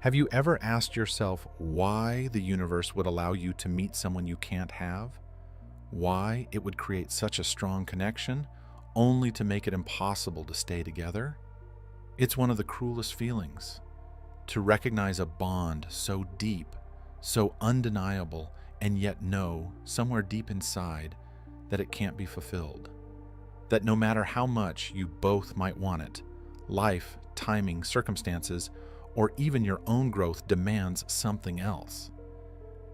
Have you ever asked yourself why the universe would allow you to meet someone you can't have? Why it would create such a strong connection only to make it impossible to stay together? It's one of the cruelest feelings to recognize a bond so deep, so undeniable, and yet know somewhere deep inside that it can't be fulfilled. That no matter how much you both might want it, life, timing, circumstances, or even your own growth demands something else.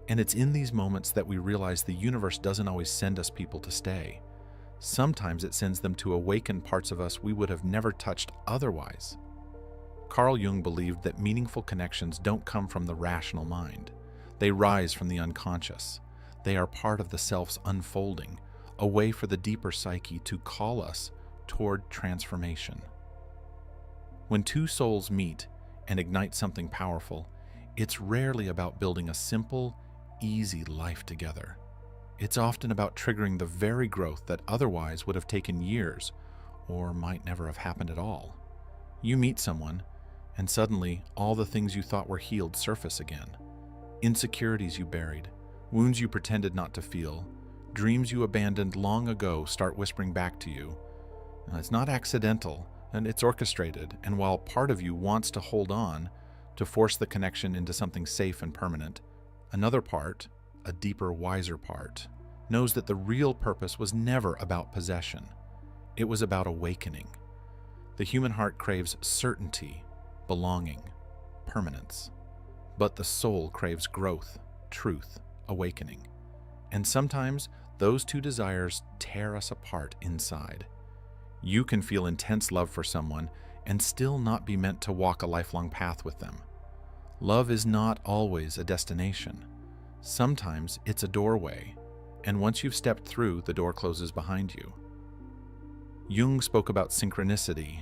And it's in these moments that we realize the universe doesn't always send us people to stay. Sometimes it sends them to awaken parts of us we would have never touched otherwise. Carl Jung believed that meaningful connections don't come from the rational mind. They rise from the unconscious. They are part of the self's unfolding, a way for the deeper psyche to call us toward transformation. When two souls meet and ignite something powerful, it's rarely about building a simple, easy life together. It's often about triggering the very growth that otherwise would have taken years or might never have happened at all. You meet someone, and suddenly all the things you thought were healed surface again. Insecurities you buried, wounds you pretended not to feel, dreams you abandoned long ago start whispering back to you. Now, it's not accidental, and it's orchestrated, and while part of you wants to hold on, to force the connection into something safe and permanent, another part, a deeper, wiser part, knows that the real purpose was never about possession. It was about awakening. The human heart craves certainty, belonging, permanence. But the soul craves growth, truth, awakening. And sometimes those two desires tear us apart inside. You can feel intense love for someone and still not be meant to walk a lifelong path with them. Love is not always a destination. Sometimes it's a doorway, and once you've stepped through, the door closes behind you. Jung spoke about synchronicity,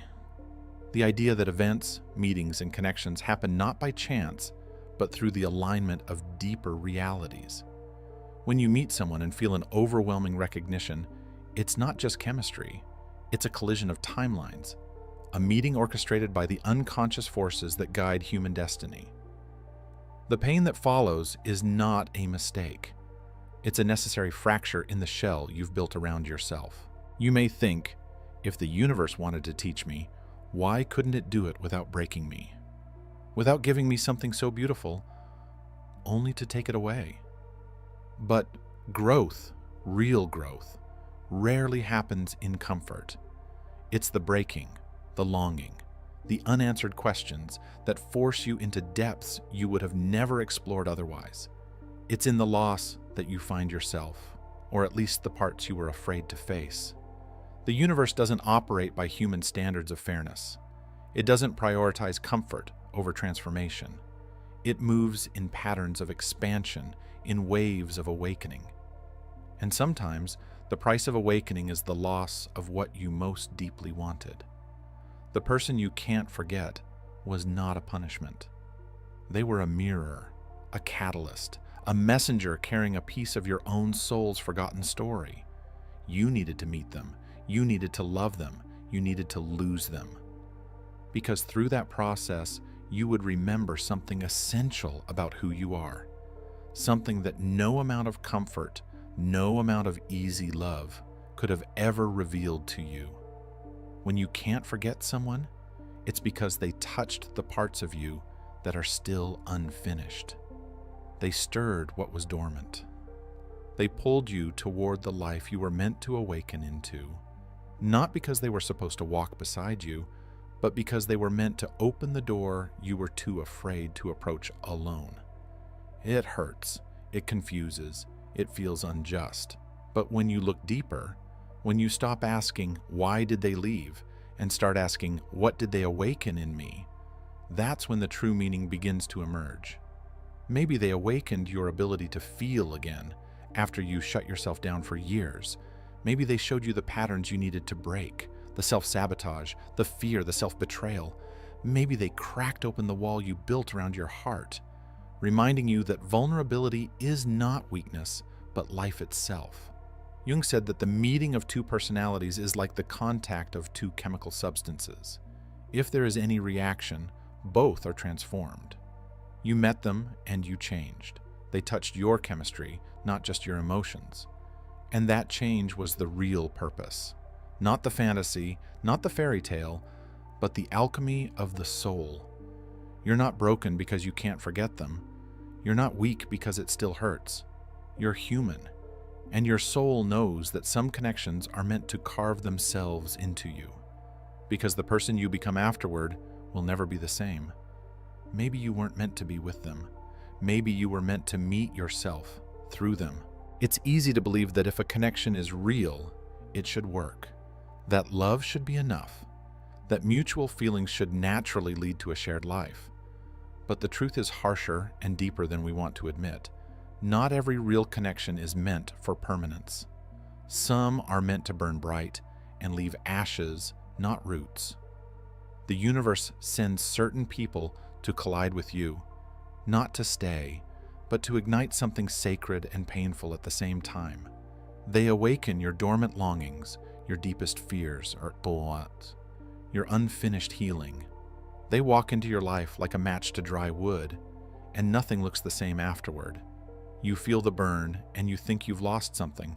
the idea that events, meetings, and connections happen not by chance, but through the alignment of deeper realities. When you meet someone and feel an overwhelming recognition, it's not just chemistry. It's a collision of timelines, a meeting orchestrated by the unconscious forces that guide human destiny. The pain that follows is not a mistake. It's a necessary fracture in the shell you've built around yourself. You may think, if the universe wanted to teach me, why couldn't it do it without breaking me? Without giving me something so beautiful, only to take it away? But growth, real growth, rarely happens in comfort. It's the breaking, the longing, the unanswered questions that force you into depths you would have never explored otherwise. It's in the loss that you find yourself, or at least the parts you were afraid to face. The universe doesn't operate by human standards of fairness. It doesn't prioritize comfort over transformation. It moves in patterns of expansion, in waves of awakening. And sometimes, the price of awakening is the loss of what you most deeply wanted. The person you can't forget was not a punishment. They were a mirror, a catalyst, a messenger carrying a piece of your own soul's forgotten story. You needed to meet them. You needed to love them. You needed to lose them. Because through that process, you would remember something essential about who you are. Something that no amount of comfort, no amount of easy love could have ever revealed to you. When you can't forget someone, it's because they touched the parts of you that are still unfinished. They stirred what was dormant. They pulled you toward the life you were meant to awaken into, not because they were supposed to walk beside you, but because they were meant to open the door you were too afraid to approach alone. It hurts, it confuses, it feels unjust. But when you look deeper, when you stop asking, why did they leave, and start asking, what did they awaken in me, that's when the true meaning begins to emerge. Maybe they awakened your ability to feel again after you shut yourself down for years. Maybe they showed you the patterns you needed to break, the self-sabotage, the fear, the self-betrayal. Maybe they cracked open the wall you built around your heart, reminding you that vulnerability is not weakness, but life itself. Jung said that the meeting of two personalities is like the contact of two chemical substances. If there is any reaction, both are transformed. You met them and you changed. They touched your chemistry, not just your emotions. And that change was the real purpose. Not the fantasy, not the fairy tale, but the alchemy of the soul. You're not broken because you can't forget them. You're not weak because it still hurts. You're human, and your soul knows that some connections are meant to carve themselves into you, because the person you become afterward will never be the same. Maybe you weren't meant to be with them. Maybe you were meant to meet yourself through them. It's easy to believe that if a connection is real, it should work, that love should be enough, that mutual feelings should naturally lead to a shared life. But the truth is harsher and deeper than we want to admit. Not every real connection is meant for permanence. Some are meant to burn bright and leave ashes, not roots. The universe sends certain people to collide with you, not to stay, but to ignite something sacred and painful at the same time. They awaken your dormant longings, your deepest fears, or your unfinished healing. They walk into your life like a match to dry wood, and nothing looks the same afterward. You feel the burn, and you think you've lost something,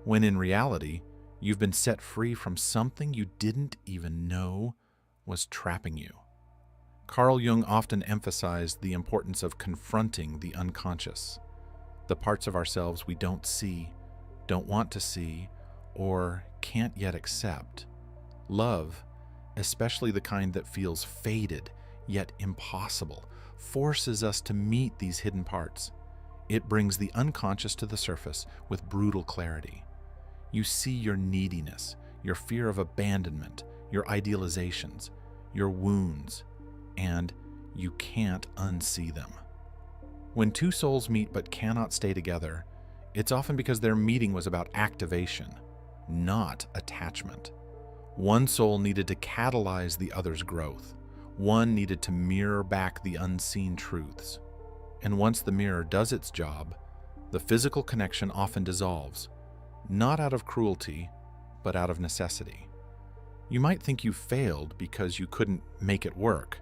when in reality, you've been set free from something you didn't even know was trapping you. Carl Jung often emphasized the importance of confronting the unconscious, the parts of ourselves we don't see, don't want to see, or can't yet accept. Love, especially the kind that feels faded yet impossible, forces us to meet these hidden parts. It brings the unconscious to the surface with brutal clarity. You see your neediness, your fear of abandonment, your idealizations, your wounds, and you can't unsee them. When two souls meet but cannot stay together, it's often because their meeting was about activation, not attachment. One soul needed to catalyze the other's growth. One needed to mirror back the unseen truths. And once the mirror does its job, the physical connection often dissolves, not out of cruelty, but out of necessity. You might think you failed because you couldn't make it work,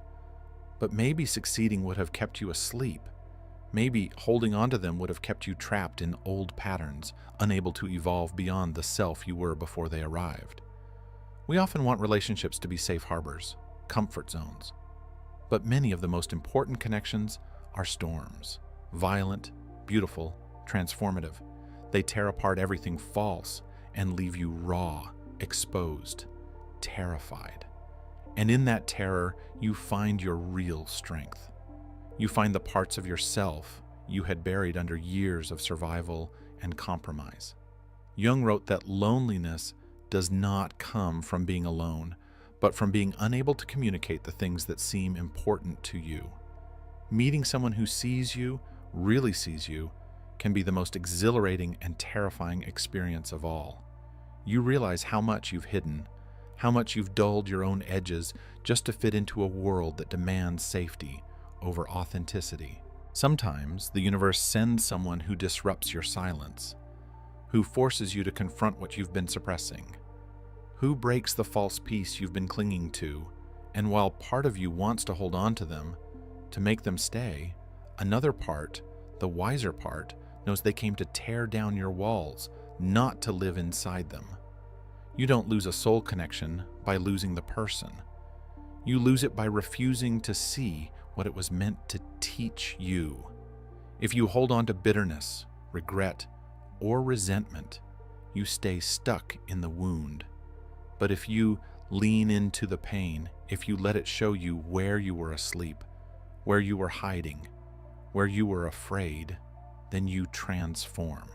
but maybe succeeding would have kept you asleep. Maybe holding on to them would have kept you trapped in old patterns, unable to evolve beyond the self you were before they arrived. We often want relationships to be safe harbors, comfort zones. But many of the most important connections are storms, violent, beautiful, transformative. They tear apart everything false and leave you raw, exposed, terrified. And in that terror, you find your real strength. You find the parts of yourself you had buried under years of survival and compromise. Jung wrote that loneliness does not come from being alone, but from being unable to communicate the things that seem important to you. Meeting someone who sees you, really sees you, can be the most exhilarating and terrifying experience of all. You realize how much you've hidden, how much you've dulled your own edges just to fit into a world that demands safety over authenticity. Sometimes the universe sends someone who disrupts your silence, who forces you to confront what you've been suppressing, who breaks the false peace you've been clinging to, and while part of you wants to hold on to them, to make them stay, another part, the wiser part, knows they came to tear down your walls, not to live inside them. You don't lose a soul connection by losing the person. You lose it by refusing to see what it was meant to teach you. If you hold on to bitterness, regret, or resentment, you stay stuck in the wound. But if you lean into the pain, if you let it show you where you were asleep, where you were hiding, where you were afraid, then you transform.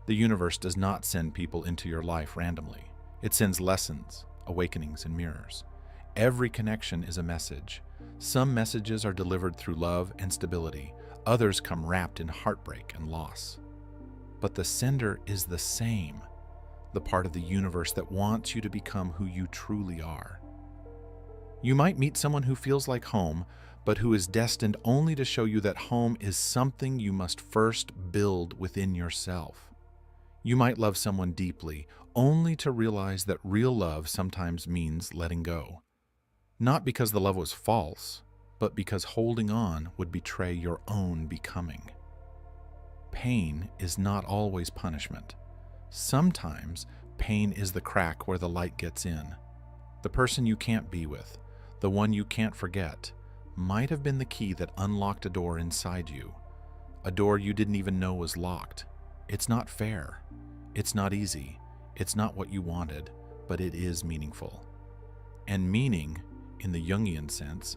The universe does not send people into your life randomly. It sends lessons, awakenings, and mirrors. Every connection is a message. Some messages are delivered through love and stability. Others come wrapped in heartbreak and loss. But the sender is the same, the part of the universe that wants you to become who you truly are. You might meet someone who feels like home, but who is destined only to show you that home is something you must first build within yourself. You might love someone deeply, only to realize that real love sometimes means letting go. Not because the love was false, but because holding on would betray your own becoming. Pain is not always punishment. Sometimes pain is the crack where the light gets in. The person you can't be with, the one you can't forget, might have been the key that unlocked a door inside you, a door you didn't even know was locked. It's not fair. It's not easy. It's not what you wanted, but it is meaningful. And meaning, in the Jungian sense,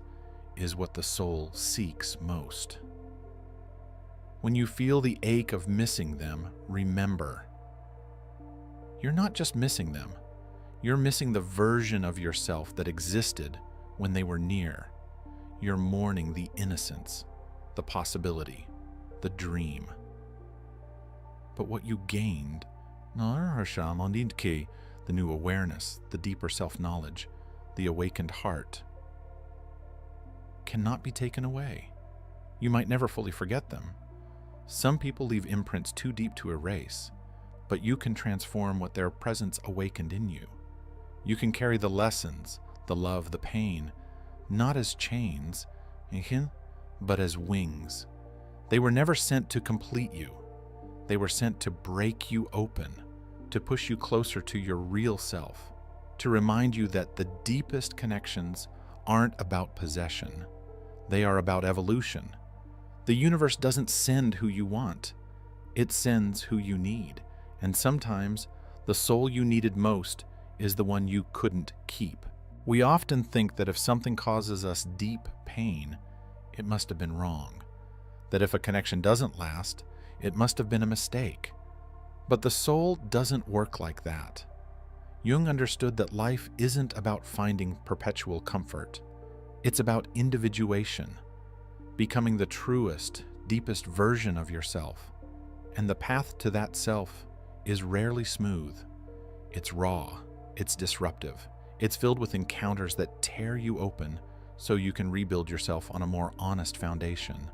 is what the soul seeks most. When you feel the ache of missing them, remember, you're not just missing them. You're missing the version of yourself that existed when they were near. You're mourning the innocence, the possibility, the dream. But what you gained, the new awareness, the deeper self-knowledge, the awakened heart, cannot be taken away. You might never fully forget them. Some people leave imprints too deep to erase, but you can transform what their presence awakened in you. You can carry the lessons, the love, the pain, not as chains, but as wings. They were never sent to complete you. They were sent to break you open, to push you closer to your real self, to remind you that the deepest connections aren't about possession. They are about evolution. The universe doesn't send who you want. It sends who you need. And sometimes the soul you needed most is the one you couldn't keep. We often think that if something causes us deep pain, it must have been wrong. That if a connection doesn't last, it must have been a mistake. But the soul doesn't work like that. Jung understood that life isn't about finding perpetual comfort. It's about individuation, becoming the truest, deepest version of yourself. And the path to that self is rarely smooth. It's raw, it's disruptive, it's filled with encounters that tear you open so you can rebuild yourself on a more honest foundation.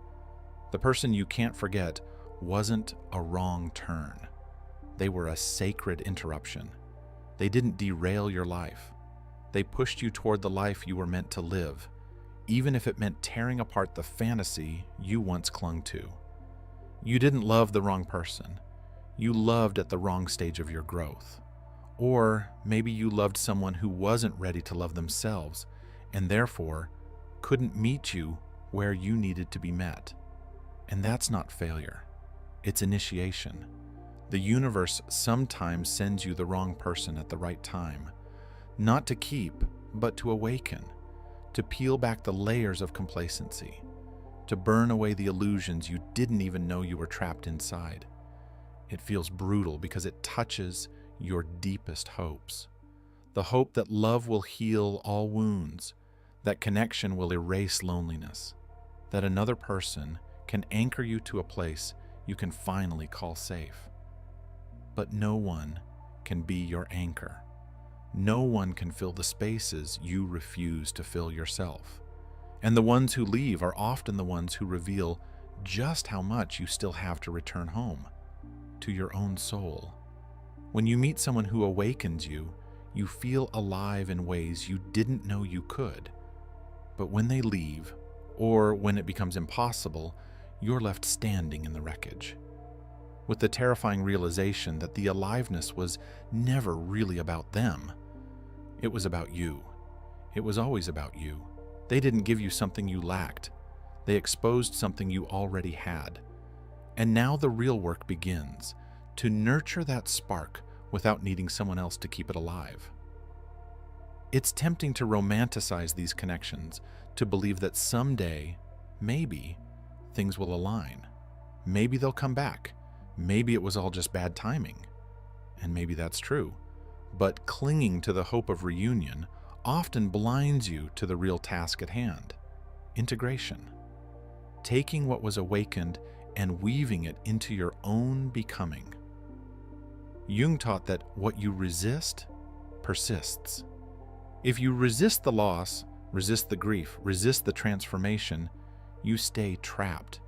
The person you can't forget wasn't a wrong turn. They were a sacred interruption. They didn't derail your life. They pushed you toward the life you were meant to live, even if it meant tearing apart the fantasy you once clung to. You didn't love the wrong person. You loved at the wrong stage of your growth. Or maybe you loved someone who wasn't ready to love themselves and therefore couldn't meet you where you needed to be met. And that's not failure. It's initiation. The universe sometimes sends you the wrong person at the right time, not to keep, but to awaken, to peel back the layers of complacency, to burn away the illusions you didn't even know you were trapped inside. It feels brutal because it touches your deepest hopes. The hope that love will heal all wounds, that connection will erase loneliness, that another person can anchor you to a place you can finally call safe. But no one can be your anchor. No one can fill the spaces you refuse to fill yourself. And the ones who leave are often the ones who reveal just how much you still have to return home, to your own soul. When you meet someone who awakens you, you feel alive in ways you didn't know you could. But when they leave, or when it becomes impossible, you're left standing in the wreckage, with the terrifying realization that the aliveness was never really about them. It was about you. It was always about you. They didn't give you something you lacked. They exposed something you already had. And now the real work begins, to nurture that spark without needing someone else to keep it alive. It's tempting to romanticize these connections, to believe that someday, maybe, things will align. Maybe they'll come back. Maybe it was all just bad timing. And maybe that's true. But clinging to the hope of reunion often blinds you to the real task at hand: integration. Taking what was awakened and weaving it into your own becoming. Jung taught that what you resist persists. If you resist the loss, resist the grief, resist the transformation, you stay trapped.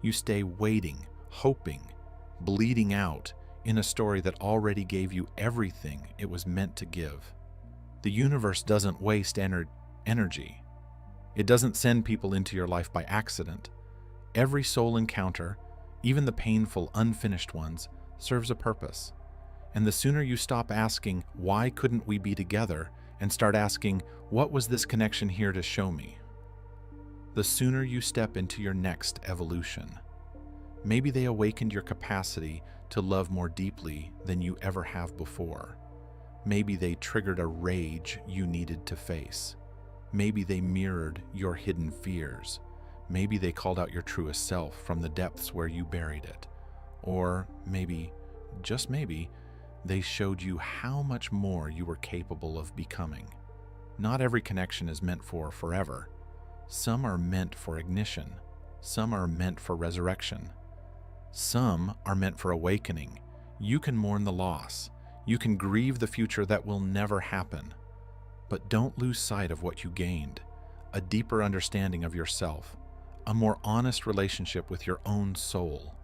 You stay waiting, hoping, bleeding out in a story that already gave you everything it was meant to give. The universe doesn't waste energy. It doesn't send people into your life by accident. Every soul encounter, even the painful, unfinished ones, serves a purpose. And the sooner you stop asking, why couldn't we be together, and start asking, what was this connection here to show me? The sooner you step into your next evolution. Maybe they awakened your capacity to love more deeply than you ever have before. Maybe they triggered a rage you needed to face. Maybe they mirrored your hidden fears. Maybe they called out your truest self from the depths where you buried it. Or maybe, just maybe, they showed you how much more you were capable of becoming. Not every connection is meant for forever. Some are meant for ignition. Some are meant for resurrection. Some are meant for awakening. You can mourn the loss. You can grieve the future that will never happen. But don't lose sight of what you gained: a deeper understanding of yourself, a more honest relationship with your own soul.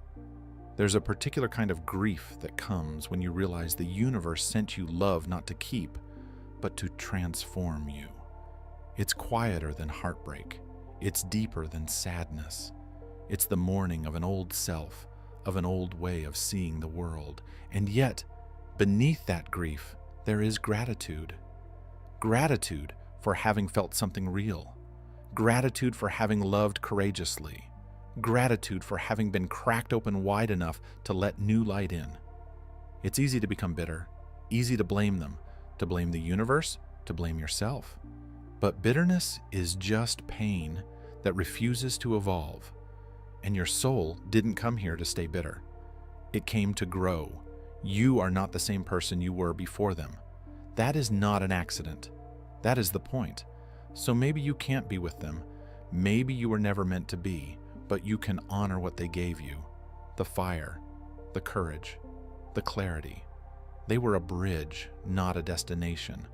There's a particular kind of grief that comes when you realize the universe sent you love not to keep, but to transform you. It's quieter than heartbreak. It's deeper than sadness. It's the mourning of an old self, of an old way of seeing the world. And yet, beneath that grief, there is gratitude. Gratitude for having felt something real. Gratitude for having loved courageously. Gratitude for having been cracked open wide enough to let new light in. It's easy to become bitter, easy to blame them, to blame the universe, to blame yourself. But bitterness is just pain that refuses to evolve. And your soul didn't come here to stay bitter. It came to grow. You are not the same person you were before them. That is not an accident. That is the point. So maybe you can't be with them. Maybe you were never meant to be, but you can honor what they gave you. The fire, the courage, the clarity. They were a bridge, not a destination.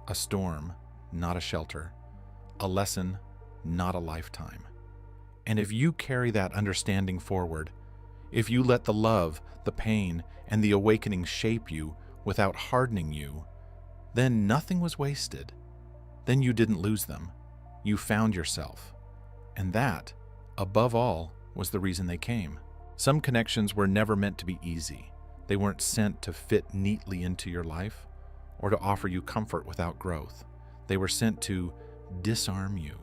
A storm, not a shelter. A lesson, not a lifetime. And if you carry that understanding forward, if you let the love, the pain, and the awakening shape you without hardening you, then nothing was wasted. Then you didn't lose them. You found yourself. And that, above all, was the reason they came. Some connections were never meant to be easy. They weren't sent to fit neatly into your life or to offer you comfort without growth. They were sent to disarm you,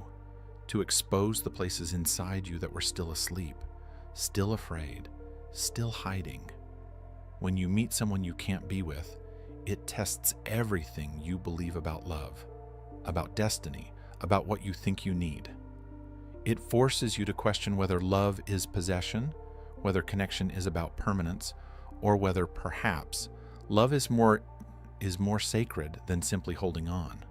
to expose the places inside you that were still asleep, still afraid, still hiding. When you meet someone you can't be with, it tests everything you believe about love, about destiny, about what you think you need. It forces you to question whether love is possession, whether connection is about permanence, or whether perhaps love is more sacred than simply holding on.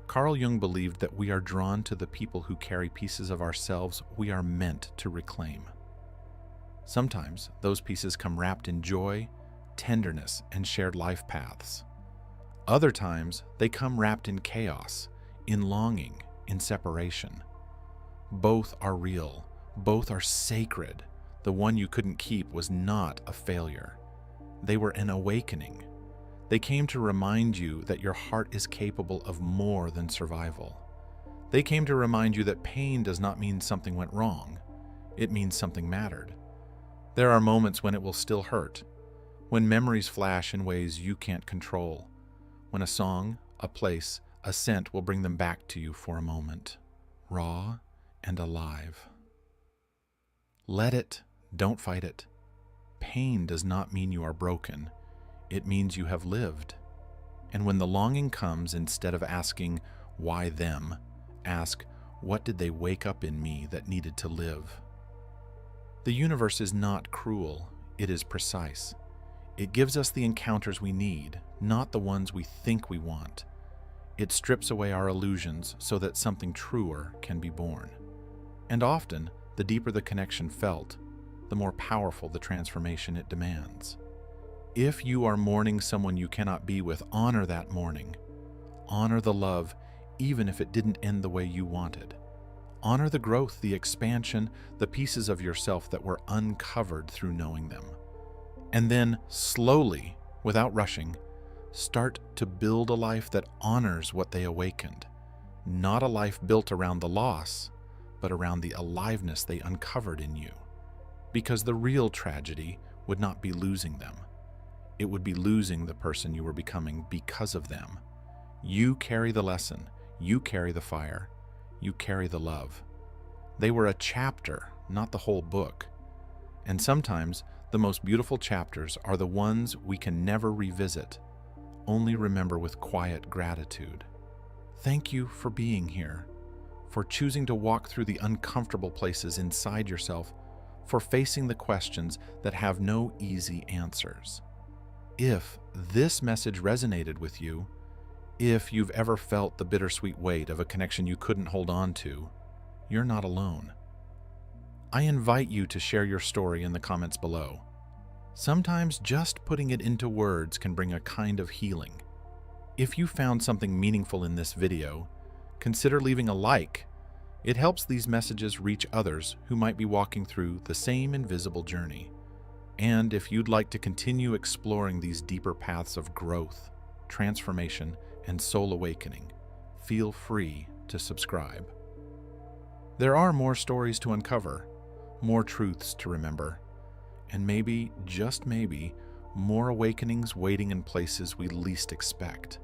Carl Jung believed that we are drawn to the people who carry pieces of ourselves we are meant to reclaim. Sometimes those pieces come wrapped in joy, tenderness, and shared life paths. Other times they come wrapped in chaos, in longing, in separation. Both are real. Both are sacred. The one you couldn't keep was not a failure. They were an awakening. They came to remind you that your heart is capable of more than survival. They came to remind you that pain does not mean something went wrong. It means something mattered. There are moments when it will still hurt, when memories flash in ways you can't control, when a song, a place, a scent will bring them back to you for a moment, raw and alive. Let it, don't fight it. Pain does not mean you are broken. It means you have lived. And when the longing comes, instead of asking, why them, ask, what did they wake up in me that needed to live? The universe is not cruel, it is precise. It gives us the encounters we need, not the ones we think we want. It strips away our illusions so that something truer can be born. And often, the deeper the connection felt, the more powerful the transformation it demands. If you are mourning someone you cannot be with, honor that mourning. Honor the love, even if it didn't end the way you wanted. Honor the growth, the expansion, the pieces of yourself that were uncovered through knowing them. And then, slowly, without rushing, start to build a life that honors what they awakened. Not a life built around the loss, but around the aliveness they uncovered in you. Because the real tragedy would not be losing them. It would be losing the person you were becoming because of them. You carry the lesson. You carry the fire. You carry the love. They were a chapter, not the whole book. And sometimes the most beautiful chapters are the ones we can never revisit, only remember with quiet gratitude. Thank you for being here, for choosing to walk through the uncomfortable places inside yourself, for facing the questions that have no easy answers. If this message resonated with you, if you've ever felt the bittersweet weight of a connection you couldn't hold on to, you're not alone. I invite you to share your story in the comments below. Sometimes just putting it into words can bring a kind of healing. If you found something meaningful in this video, consider leaving a like. It helps these messages reach others who might be walking through the same invisible journey. And if you'd like to continue exploring these deeper paths of growth, transformation, and soul awakening, feel free to subscribe. There are more stories to uncover, more truths to remember, and maybe, just maybe, more awakenings waiting in places we least expect.